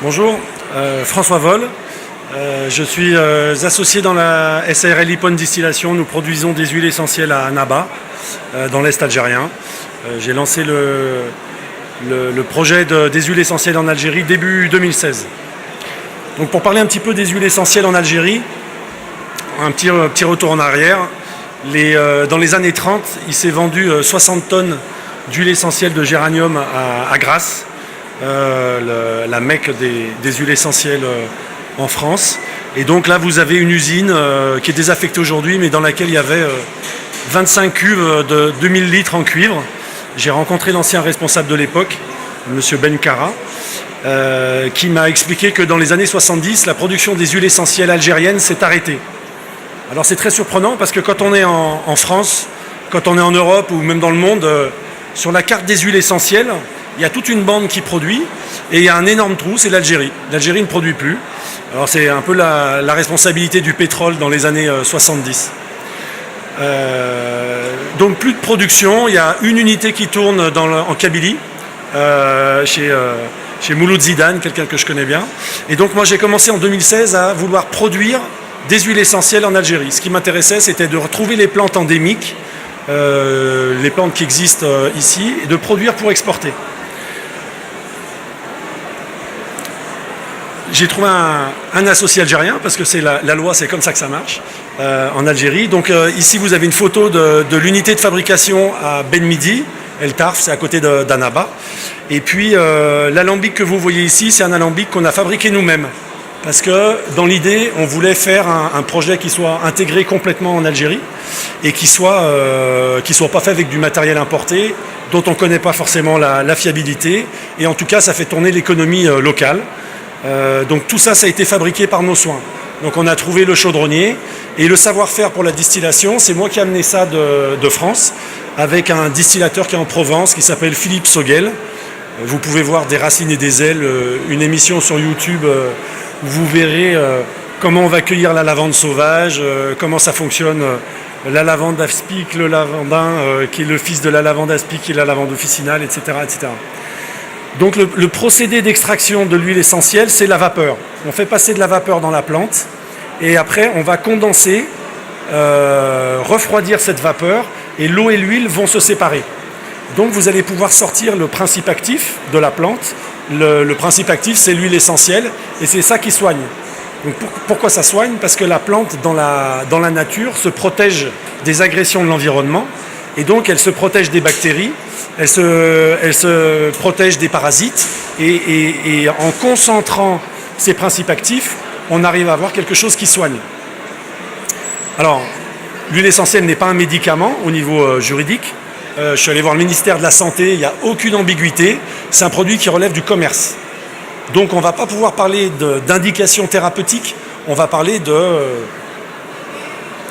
Bonjour, François Vol. Je suis associé dans la SARL Ipon Distillation. Nous produisons des huiles essentielles à Annaba, dans l'Est algérien. J'ai lancé le projet des huiles essentielles en Algérie début 2016. Donc pour parler un petit peu des huiles essentielles en Algérie, un petit retour en arrière. Dans les années 30, il s'est vendu 60 tonnes d'huile essentielle de géranium à Grasse, la Mecque des huiles essentielles en France. Et donc là, vous avez une usine qui est désaffectée aujourd'hui, mais dans laquelle il y avait 25 cuves de 2000 litres en cuivre. J'ai rencontré l'ancien responsable de l'époque, M. Benkara, qui m'a expliqué que dans les années 70, la production des huiles essentielles algériennes s'est arrêtée. Alors c'est très surprenant parce que quand on est en France, quand on est en Europe ou même dans le monde, sur la carte des huiles essentielles, il y a toute une bande qui produit et il y a un énorme trou, c'est l'Algérie. L'Algérie ne produit plus. Alors c'est un peu la responsabilité du pétrole dans les années 70. Donc plus de production, il y a une unité qui tourne en Kabylie, chez Mouloud Zidane, quelqu'un que je connais bien. Et donc moi j'ai commencé en 2016 à vouloir produire des huiles essentielles en Algérie. Ce qui m'intéressait, c'était de retrouver les plantes endémiques, les plantes qui existent ici, et de produire pour exporter. J'ai trouvé un associé algérien, parce que c'est la loi, c'est comme ça que ça marche, en Algérie. Donc ici, vous avez une photo de l'unité de fabrication à Ben Midi, El Tarf, c'est à côté d'Annaba. Et puis, l'alambic que vous voyez ici, c'est un alambic qu'on a fabriqué nous-mêmes. Parce que dans l'idée, on voulait faire un projet qui soit intégré complètement en Algérie et qui soit pas fait avec du matériel importé, dont on ne connaît pas forcément la fiabilité. Et en tout cas, ça fait tourner l'économie locale. Donc tout ça, ça a été fabriqué par nos soins. Donc on a trouvé le chaudronnier et le savoir-faire pour la distillation, c'est moi qui ai amené ça de France avec un distillateur qui est en Provence qui s'appelle Philippe Soguel. Vous pouvez voir Des racines et des ailes, une émission sur YouTube où vous verrez comment on va cueillir la lavande sauvage, comment ça fonctionne, la lavande aspic, le lavandin qui est le fils de la lavande aspic qui est la lavande officinale, etc. etc. Donc le procédé d'extraction de l'huile essentielle, c'est la vapeur. On fait passer de la vapeur dans la plante et après on va condenser, refroidir cette vapeur et l'eau et l'huile vont se séparer. Donc vous allez pouvoir sortir le principe actif de la plante. Le principe actif, c'est l'huile essentielle et c'est ça qui soigne. Donc pourquoi ça soigne? Parce que la plante dans la nature se protège des agressions de l'environnement et donc elle se protège des bactéries, elle se protège des parasites et en concentrant ces principes actifs, on arrive à avoir quelque chose qui soigne. Alors, l'huile essentielle n'est pas un médicament au niveau juridique. Je suis allé voir le ministère de la Santé, il n'y a aucune ambiguïté. C'est un produit qui relève du commerce. Donc on ne va pas pouvoir parler d'indication thérapeutique, on va parler de...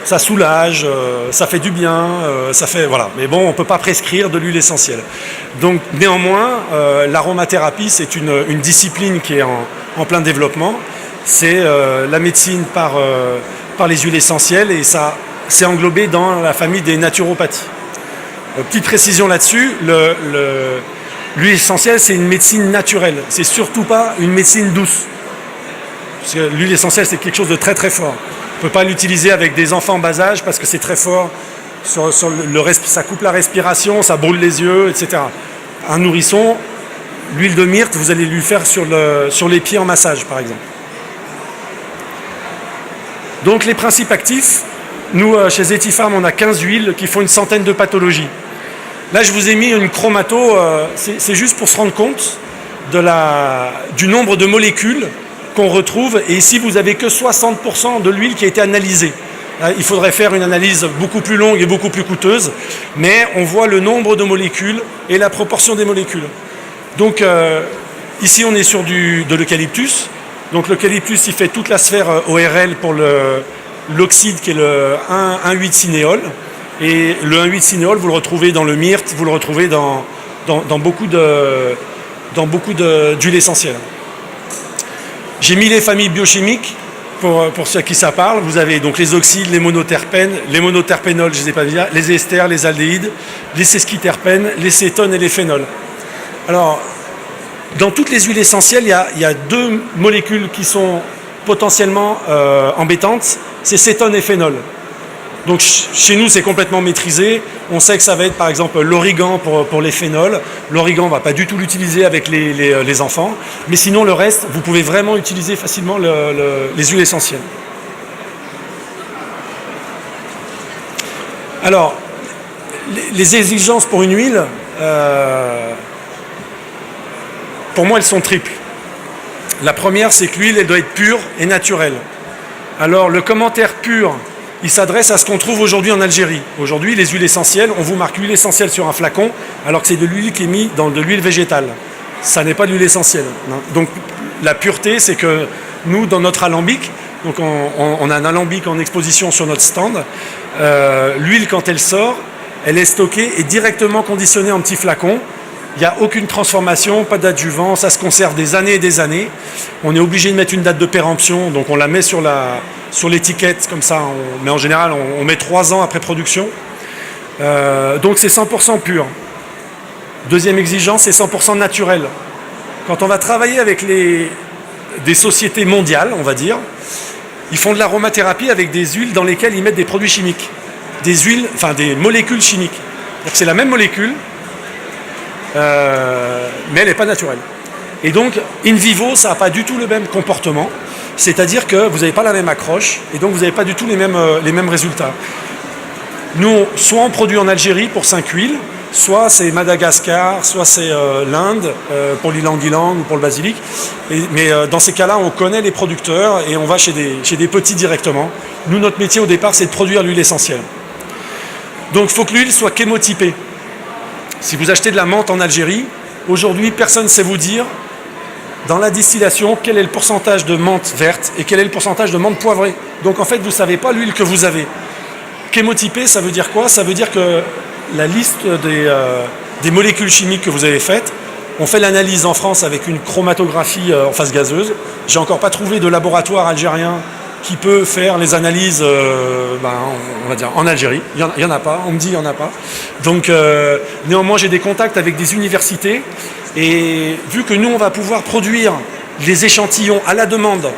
ça soulage, ça fait du bien, ça fait... Voilà. Mais bon, on ne peut pas prescrire de l'huile essentielle. Donc néanmoins, l'aromathérapie, c'est une discipline qui est en plein développement. C'est la médecine par les huiles essentielles et ça c'est englobé dans la famille des naturopathies. Petite précision là-dessus, l'huile essentielle, c'est une médecine naturelle. C'est surtout pas une médecine douce. Parce que l'huile essentielle, c'est quelque chose de très très fort. On ne peut pas l'utiliser avec des enfants en bas âge parce que c'est très fort. Ça coupe la respiration, ça brûle les yeux, etc. Un nourrisson, l'huile de myrte, vous allez lui faire sur les pieds en massage, par exemple. Donc les principes actifs, nous, chez Zetifarm, on a 15 huiles qui font une centaine de pathologies. Là, je vous ai mis une chromato, c'est juste pour se rendre compte du nombre de molécules qu'on retrouve. Et ici, vous n'avez que 60% de l'huile qui a été analysée. Il faudrait faire une analyse beaucoup plus longue et beaucoup plus coûteuse. Mais on voit le nombre de molécules et la proportion des molécules. Donc, ici, on est sur de l'eucalyptus. Donc, l'eucalyptus, il fait toute la sphère ORL pour l'oxyde qui est le 1,8-cinéol. Et le 1,8-cinéol, vous le retrouvez dans le myrte, vous le retrouvez dans beaucoup d'huiles essentielles. J'ai mis les familles biochimiques pour ceux à qui ça parle. Vous avez donc les oxydes, les monoterpènes, les monoterpénols, je ne les ai pas dit, les esters, les aldéhydes, les sesquiterpènes, les cétones et les phénols. Alors, Dans toutes les huiles essentielles, il y a deux molécules qui sont potentiellement embêtantes, c'est cétone et phénol. Donc chez nous, c'est complètement maîtrisé. On sait que ça va être par exemple l'origan pour les phénols. L'origan, on ne va pas du tout l'utiliser avec les enfants. Mais sinon, le reste, vous pouvez vraiment utiliser facilement les huiles essentielles. Alors, les exigences pour une huile, pour moi, elles sont triples. La première, c'est que l'huile, elle doit être pure et naturelle. Alors, le commentaire pur, il s'adresse à ce qu'on trouve aujourd'hui en Algérie. Aujourd'hui, les huiles essentielles, on vous marque l'huile essentielle sur un flacon, alors que c'est de l'huile qui est mise dans de l'huile végétale. Ça n'est pas de l'huile essentielle. Donc, la pureté, c'est que nous, dans notre alambic, donc on a un alambic en exposition sur notre stand, l'huile, quand elle sort, elle est stockée et directement conditionnée en petits flacons. Il n'y a aucune transformation, pas d'adjuvant, ça se conserve des années et des années. On est obligé de mettre une date de péremption, donc on la met sur l'étiquette, comme ça, mais en général on met 3 ans après production. Donc c'est 100% pur. Deuxième exigence, c'est 100% naturel. Quand on va travailler avec des sociétés mondiales, on va dire, ils font de l'aromathérapie avec des huiles dans lesquelles ils mettent des produits chimiques, des molécules chimiques. Donc c'est la même molécule, mais elle n'est pas naturelle. Et donc, in vivo, ça n'a pas du tout le même comportement, c'est-à-dire que vous n'avez pas la même accroche, et donc vous n'avez pas du tout les mêmes résultats. Nous, soit on produit en Algérie pour 5 huiles, soit c'est Madagascar, soit c'est l'Inde pour l'ylang-ylang ou pour le basilic. Mais dans ces cas-là, on connaît les producteurs et on va chez des petits directement. Nous, notre métier au départ, c'est de produire l'huile essentielle. Donc, il faut que l'huile soit chémotypée. Si vous achetez de la menthe en Algérie, aujourd'hui, personne ne sait vous dire, dans la distillation, quel est le pourcentage de menthe verte et quel est le pourcentage de menthe poivrée. Donc, en fait, vous ne savez pas l'huile que vous avez. Chémotypée, ça veut dire quoi? Ça veut dire que la liste des molécules chimiques que vous avez faites, on fait l'analyse en France avec une chromatographie en phase gazeuse. J'ai encore pas trouvé de laboratoire algérien qui peut faire les analyses, on va dire, en Algérie. Il y en a pas, on me dit il n'y en a pas. Donc, néanmoins, j'ai des contacts avec des universités. Et vu que nous, on va pouvoir produire les échantillons à la demande,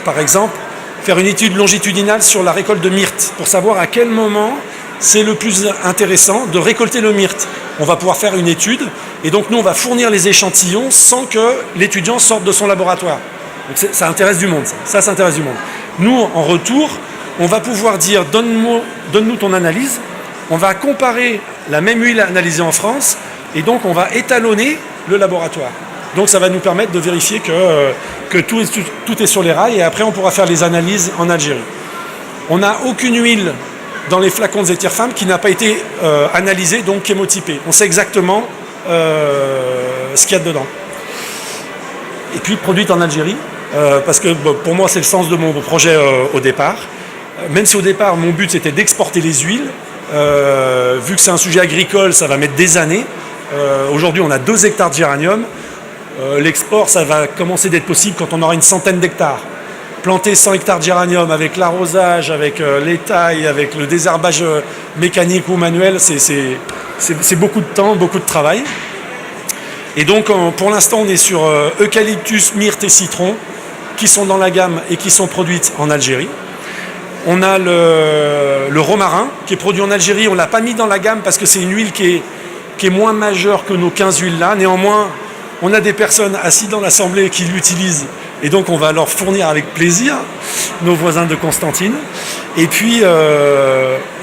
par exemple, faire une étude longitudinale sur la récolte de myrte, pour savoir à quel moment c'est le plus intéressant de récolter le myrte. On va pouvoir faire une étude, et donc nous, on va fournir les échantillons sans que l'étudiant sorte de son laboratoire. Donc ça intéresse du monde, ça intéresse du monde. Nous, en retour, on va pouvoir dire, donne-nous ton analyse, on va comparer la même huile analysée en France, et donc on va étalonner le laboratoire. Donc ça va nous permettre de vérifier que tout est sur les rails, et après on pourra faire les analyses en Algérie. On n'a aucune huile dans les flacons de Zetirfam qui n'a pas été analysée, donc chémotypée. On sait exactement ce qu'il y a dedans. Et puis produite en Algérie, parce que pour moi c'est le sens de mon projet au départ. Même si au départ mon but c'était d'exporter les huiles, vu que c'est un sujet agricole, ça va mettre des années. Aujourd'hui on a 2 hectares de géranium. L'export, ça va commencer d'être possible quand on aura une centaine d'hectares. Planter 100 hectares de géranium avec l'arrosage, avec les tailles, avec le désherbage mécanique ou manuel, c'est beaucoup de temps, beaucoup de travail. Et donc, pour l'instant, on est sur eucalyptus, myrte et citron, qui sont dans la gamme et qui sont produites en Algérie. On a le romarin, qui est produit en Algérie. On ne l'a pas mis dans la gamme parce que c'est une huile qui est moins majeure que nos 15 huiles-là. Néanmoins, on a des personnes assises dans l'assemblée qui l'utilisent et donc on va leur fournir avec plaisir, nos voisins de Constantine. Et puis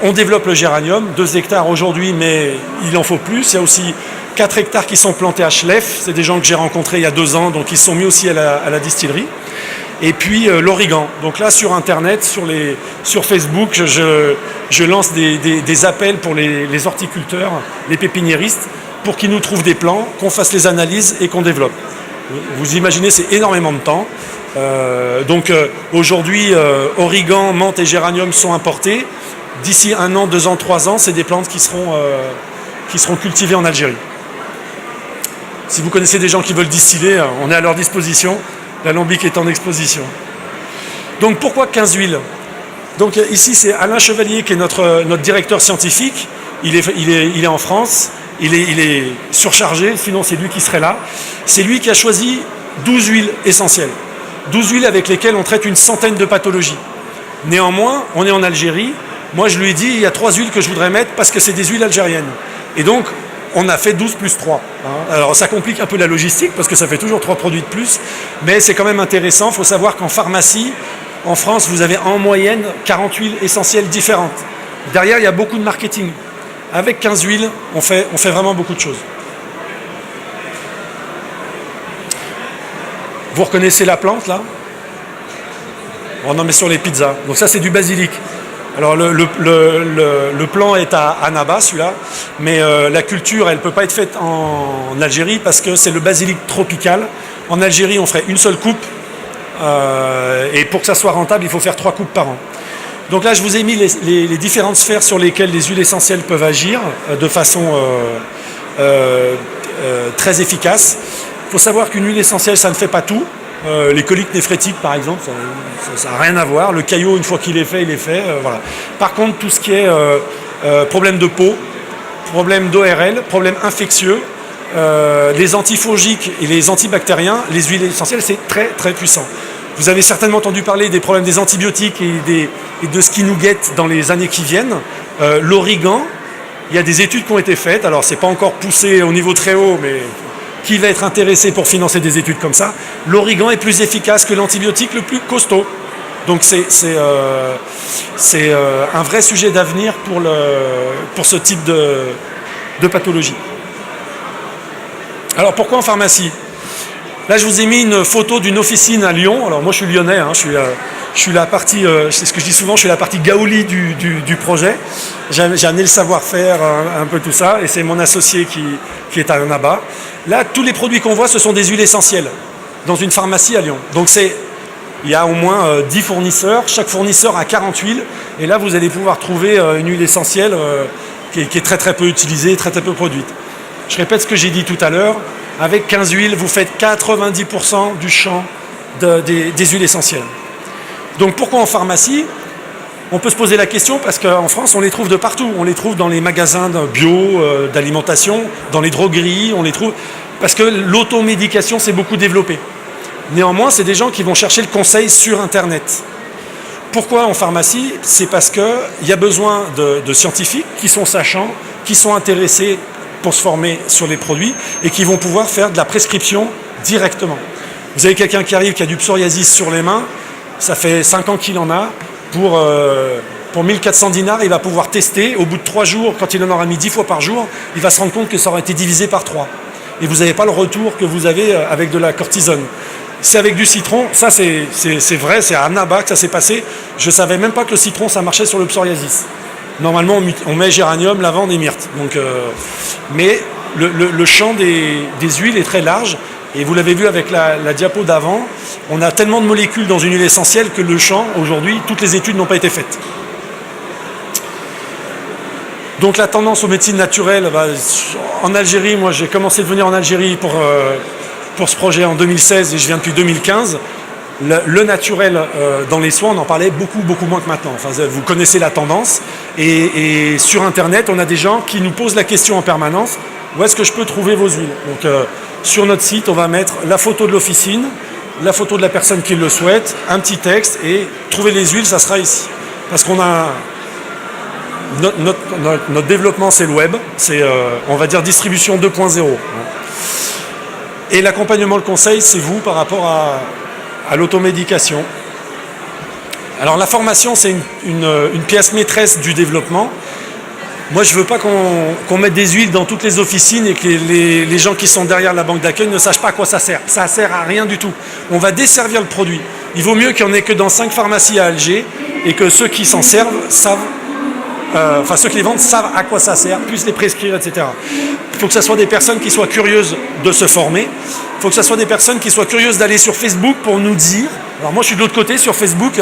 on développe le géranium, 2 hectares aujourd'hui, mais il en faut plus. Il y a aussi 4 hectares qui sont plantés à Schleff, c'est des gens que j'ai rencontrés il y a 2 ans, donc ils se sont mis aussi à la distillerie. Et puis l'origan. Donc là sur internet, sur Facebook, je lance des appels pour les horticulteurs, les pépiniéristes, pour qu'ils nous trouvent des plants, qu'on fasse les analyses et qu'on développe. Vous imaginez, c'est énormément de temps. Donc aujourd'hui, origan, menthe et géranium sont importés. D'ici 1 an, 2 ans, 3 ans, c'est des plantes qui seront cultivées en Algérie. Si vous connaissez des gens qui veulent distiller, on est à leur disposition. L'alambic est en exposition. Donc pourquoi 15 huiles? Donc ici, c'est Alain Chevalier qui est notre directeur scientifique. Il est en France. il est surchargé, sinon c'est lui qui serait là. C'est lui qui a choisi 12 huiles essentielles. 12 huiles avec lesquelles on traite une centaine de pathologies. Néanmoins, on est en Algérie. Moi, je lui ai dit, il y a 3 huiles que je voudrais mettre parce que c'est des huiles algériennes. Et donc, on a fait 12 plus 3. Alors, ça complique un peu la logistique parce que ça fait toujours 3 produits de plus. Mais c'est quand même intéressant. Il faut savoir qu'en pharmacie, en France, vous avez en moyenne 40 huiles essentielles différentes. Derrière, il y a beaucoup de marketing. Avec 15 huiles, on fait vraiment beaucoup de choses. Vous reconnaissez la plante, là? On en met sur les pizzas. Donc ça, c'est du basilic. Alors le plant est à Annaba, celui-là, mais la culture, elle ne peut pas être faite en Algérie parce que c'est le basilic tropical. En Algérie, on ferait une seule coupe, et pour que ça soit rentable, il faut faire 3 coupes par an. Donc là, je vous ai mis les différentes sphères sur lesquelles les huiles essentielles peuvent agir de façon très efficace. Il faut savoir qu'une huile essentielle, ça ne fait pas tout. Les coliques néphrétiques, par exemple, ça n'a rien à voir. Le caillot, une fois qu'il est fait, il est fait. Voilà. Par contre, tout ce qui est problème de peau, problème d'ORL, problème infectieux, les antifongiques et les antibactériens, les huiles essentielles, c'est très très puissant. Vous avez certainement entendu parler des problèmes des antibiotiques et de ce qui nous guette dans les années qui viennent. L'origan, il y a des études qui ont été faites. Alors, c'est pas encore poussé au niveau très haut, mais qui va être intéressé pour financer des études comme ça? L'origan est plus efficace que l'antibiotique le plus costaud. Donc c'est un vrai sujet d'avenir pour ce type de pathologie. Alors pourquoi en pharmacie? Là, je vous ai mis une photo d'une officine à Lyon. Alors moi, je suis lyonnais, hein, je suis la partie, c'est ce que je dis souvent, je suis la partie gaouli du projet. J'ai amené le savoir-faire, un peu tout ça, et c'est mon associé qui est à Annaba. Là, tous les produits qu'on voit, ce sont des huiles essentielles dans une pharmacie à Lyon. Donc il y a au moins 10 fournisseurs, chaque fournisseur a 40 huiles, et là, vous allez pouvoir trouver une huile essentielle qui est très très peu utilisée, très très peu produite. Je répète ce que j'ai dit tout à l'heure. Avec 15 huiles, vous faites 90% du champ des huiles essentielles. Donc pourquoi en pharmacie? On peut se poser la question parce qu'en France, on les trouve de partout. On les trouve dans les magasins bio, d'alimentation, dans les drogueries, on les trouve parce que l'automédication s'est beaucoup développée. Néanmoins, c'est des gens qui vont chercher le conseil sur Internet. Pourquoi en pharmacie? C'est parce qu'il y a besoin de scientifiques qui sont sachants, qui sont intéressés pour se former sur les produits et qui vont pouvoir faire de la prescription directement. Vous avez quelqu'un qui arrive qui a du psoriasis sur les mains, ça fait 5 ans qu'il en a, pour 1400 dinars, il va pouvoir tester, au bout de 3 jours, quand il en aura mis 10 fois par jour, il va se rendre compte que ça aurait été divisé par 3. Et vous n'avez pas le retour que vous avez avec de la cortisone. C'est avec du citron, ça c'est vrai, c'est à Annaba que ça s'est passé. Je ne savais même pas que le citron ça marchait sur le psoriasis. Normalement, on met géranium, lavande et myrte. Donc, mais le champ des huiles est très large. Et vous l'avez vu avec la diapo d'avant, on a tellement de molécules dans une huile essentielle que le champ, aujourd'hui, toutes les études n'ont pas été faites. Donc la tendance aux médecines naturelles, en Algérie, moi j'ai commencé de venir en Algérie pour ce projet en 2016 et je viens depuis 2015. Le naturel dans les soins, on en parlait beaucoup moins que maintenant. Enfin, vous connaissez la tendance. Et sur Internet, on a des gens qui nous posent la question en permanence, où est-ce que je peux trouver vos huiles? Donc sur notre site, on va mettre la photo de l'officine, la photo de la personne qui le souhaite, un petit texte, et trouver les huiles, ça sera ici. Parce qu'on a... Notre développement, c'est le web, c'est, on va dire, distribution 2.0. Et l'accompagnement, le conseil, c'est vous par rapport à l'automédication. Alors la formation, c'est une pièce maîtresse du développement. Moi, je ne veux pas qu'on mette des huiles dans toutes les officines et que les gens qui sont derrière la banque d'accueil ne sachent pas à quoi ça sert. Ça ne sert à rien du tout. On va desservir le produit. Il vaut mieux qu'il n'y en ait que dans 5 pharmacies à Alger et que ceux qui s'en servent savent, ceux qui les vendent savent à quoi ça sert, puissent les prescrire, etc. Il faut que ce soit des personnes qui soient curieuses de se former. Il faut que ce soit des personnes qui soient curieuses d'aller sur Facebook pour nous dire. Alors moi, je suis de l'autre côté sur Facebook,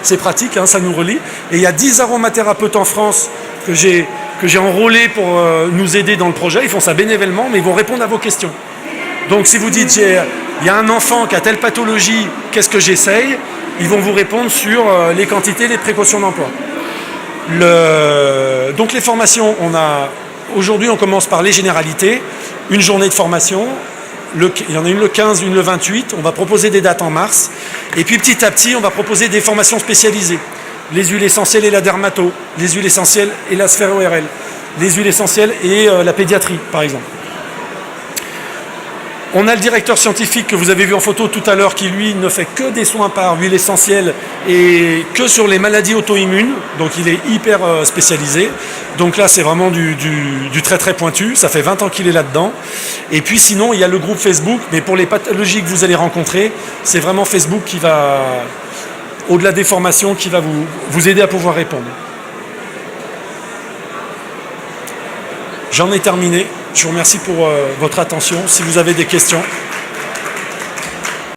c'est pratique, ça nous relie. Et il y a 10 aromathérapeutes en France que j'ai enrôlés pour nous aider dans le projet. Ils font ça bénévolement, mais ils vont répondre à vos questions. Donc si vous dites, il y a un enfant qui a telle pathologie, qu'est-ce que j'essaye? Ils vont vous répondre sur les quantités, les précautions d'emploi. Donc les formations, on a aujourd'hui, on commence par les généralités, une journée de formation. Il y en a une le 15, une le 28. On va proposer des dates en mars. Et puis petit à petit, on va proposer des formations spécialisées. Les huiles essentielles et la dermato, les huiles essentielles et la sphère ORL, les huiles essentielles et la pédiatrie, par exemple. On a le directeur scientifique que vous avez vu en photo tout à l'heure qui, lui, ne fait que des soins par huile essentielle et que sur les maladies auto-immunes. Donc, il est hyper spécialisé. Donc là, c'est vraiment du très très pointu. Ça fait 20 ans qu'il est là-dedans. Et puis sinon, il y a le groupe Facebook. Mais pour les pathologies que vous allez rencontrer, c'est vraiment Facebook qui va, au-delà des formations, qui va vous aider à pouvoir répondre. J'en ai terminé. Je vous remercie pour votre attention. Si vous avez des questions.